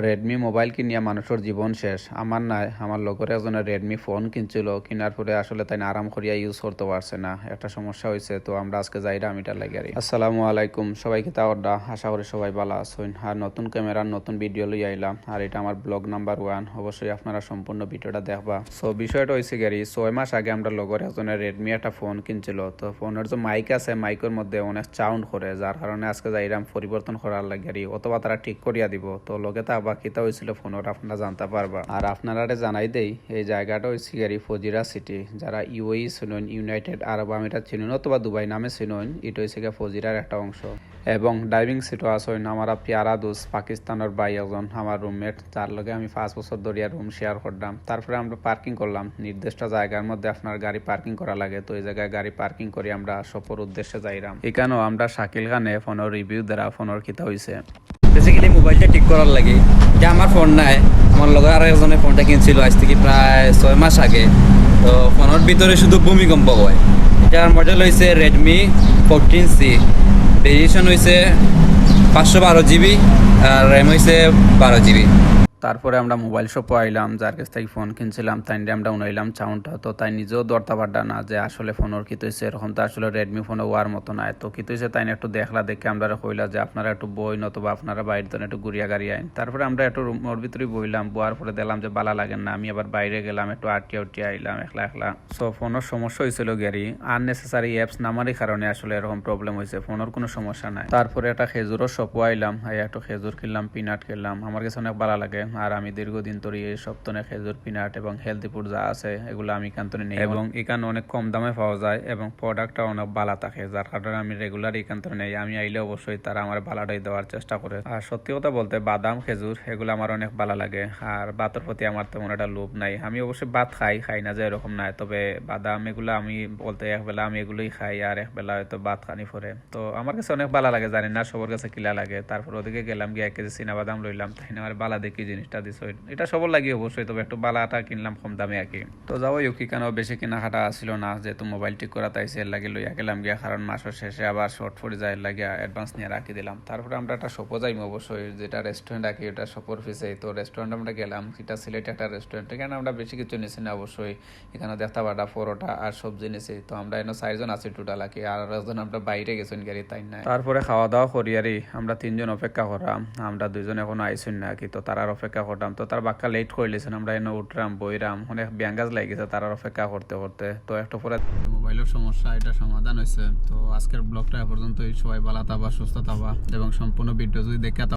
Redmi mobile কিনিয়া মানুষের জীবন শেষ। আমার নাই, আমার লগরে একজনের রেডমি ফোন কিনছিল, কিনার পরে আসলে তাই আরাম করিয়া ইউজ করতে পারছে না, একটা সমস্যা হয়েছে। তো আমরা আজকে যাইরাম এটার লাগে। আসসালামু আলাইকুম, সবাইকে তাওয়ারদা, আশা করি সবাই ভালো আছেন। আর নতুন ক্যামেরার নতুন ভিডিও লই আইলাম, আর এটা আমার ব্লগ নাম্বার 1। অবশ্যই আপনারা সম্পূর্ণ ভিডিওটা দেখবা। সো বিষয়টা হয়েছে গাড়ি 6 মাস আগে আমরা লগরে একজনের রেডমি একটা ফোন কিনছিল। তো ফোনের যে মাইক আছে, মাইকের মধ্যে অনেক সাউন্ড করে, যার কারণে আজকে যাইরাম পরিবর্তন করার লাগে, অথবা তারা ঠিক করিয়া দিব। তো লগে তা কিতা হয়েছিল ফোনের আপনারা জানতে পারবা। আর আপনারা জানাই দেই, এই জায়গাটা হয়েছে গাড়ি ফজিরা সিটি। যারা ইউএই চিনুন, ইউনাইটেড আরব আমিরাত চিনুন, অথবা দুবাই নামে চিনুন, এটা হয়েছে গিয়ে ফজিরার একটা অংশ। এবং ড্রাইভিং সিটও আসেন আমার পিয়ারা দোষ পাকিস্তানের ভাই একজন, আমার রুমমেট, যার লগে আমি 5 বছর ধরিয়া রুম শেয়ার করলাম। তারপরে আমরা পার্কিং করলাম নির্দিষ্ট জায়গার মধ্যে, আপনার গাড়ি পার্কিং করা লাগে। তো এই জায়গায় গাড়ি পার্কিং করে আমরা সফর উদ্দেশ্যে যাইলাম। এখানেও আমরা শাকিল খানে ফোনের রিভিউ দ্বারা ফোনের কিতা হয়েছে। বেসিক্যালি মোবাইলটা ঠিক করার লাগে, যে আমার ফোন নাই, আমার লগে আর একজনে ফোনটা কিনছিল আজ থেকে প্রায় 6 মাস আগে। তো ফোনের ভিতরে শুধু ভূমিকম্প হয়। এটার মডেল হয়েছে রেডমি 14C, ভেরিয়েশন হয়েছে 512 জিবি, আর র্যাম হয়েছে 12 জিবি। তারপরে আমরা মোবাইল শপে আইলাম, যার কাছ থেকে ফোন কিনছিলাম তাই আমরা উনাইলাম চাউনটা। তো তাই নিজেও দরতা পারডা না যে আসলে ফোনের কিত হয়েছে, এরকম তো আসলে রেডমি ফোনে ওয়ার মতো নাই। তো কিত হয়েছে তাই একটু দেখলা, দেখে আমরা কইলা যে আপনারা একটু বই, নতুবা আপনারা বাইরে একটু ঘুরিয়া গাড়ি আইন। তারপরে আমরা একটু রুমের ভিতরে বইলাম, বোয়ার পরে দেখলাম যে বালা লাগেন না। আমি আবার বাইরে গেলাম, একটু আটিয়া আইলাম একলা একলা। সো ফোনের সমস্যা হয়েছিল গাড়ি আননেসেসারি অ্যাপস নামারই কারণে আসলে এরকম প্রবলেম হয়েছে, ফোনের কোনো সমস্যা নাই। তারপরে একটা খেজুরও শপও আইলাম, একটু খেজুর কিনলাম, পিনাট কিনলাম। আমার কাছে অনেক ভালো লাগে, আর আমি দীর্ঘদিন ধরে এই সপ্তাহে খেজুর, পিনাট এবং হেলদি ফুড যা আছে এগুলো আমি এখানে নেই, এবং এখানে অনেক কম দামে পাওয়া যায় এবং প্রোডাক্টটা অনেক ভালো থাকে, যার কারণে আমি রেগুলার এখানে নেই। আমি আইলে অবশ্যই তারা আমার ভালোটাই দেওয়ার চেষ্টা করে। আর সত্যি কথা বলতে বাদাম, খেজুর এগুলো আমার অনেক ভালো লাগে। আর ভাতের প্রতি আমার তেমন একটা লোভ নাই। আমি অবশ্যই ভাত খাই না যে এরকম নাই, তবে বাদাম এগুলো আমি বলতে একবেলা আমি এগুলোই খাই, আর একবেলা হয়তো ভাত খানি পরে। তো আমার কাছে অনেক ভালো লাগে, জানি না সবার কাছে কিলা লাগে। তারপর ওদিকে গেলাম, গিয়ে 1 কেজি চীনা বাদাম লইলাম, তাই না আমার বালা দেখি জিনিসটা দিস, এটা সবার লাগে অবশ্যই, তবে একটু বালাটা কিনলাম কম দামে আর কি। তো যাবো ইউকি কেন বেশি কেনাকাটা আসছিল না, যেহেতু মোবাইল ঠিক করা তাইছে এর লাগে লইয়া গেলাম গিয়া, কারণ মাসের শেষে আবার শর্ট পড়ে যায়, এর লাগে অ্যাডভান্স নিয়ে রাখি দিলাম। তারপরে আমরা একটা শপও যাইম অবশ্যই, যেটা রেস্টুরেন্ট আর কি, ওটা শপর ফিসে। তো রেস্টুরেন্ট আমরা গেলাম, এটা সিলেটে একটা রেস্টুরেন্ট। এখানে আমরা বেশি কিছু নিছি না অবশ্যই, এখানে দেখতে পাটা পরোটা আর সবজি নিছি। তো আমরা এনে 4 জন আছি টোটাল আর কি, আর একজন আমরা বাইরে গেছেন গাড়ি তাই নাই। তারপরে খাওয়া দাওয়া করি আর আমরা 3 জন অপেক্ষা করলাম, আমরা 2 জন এখনো আইসুন না কি। তো তারার অপেক্ষা করতাম, তো তার বাক্কা লেট করলেছেন, আমরা এনে উঠলাম, বইরাম, অনেক ব্যাঙ্গাজ লাগিয়েছে তারার অপেক্ষা করতে করতে। তো একটু পরে মোবাইলের সমস্যা এটা সমাধান হয়েছে। তো আজকের ব্লগটা এ পর্যন্তই। সবাই ভালো থাকবা, সুস্থ থাকবা, এবং সম্পূর্ণ ভিডিও যদি দেখে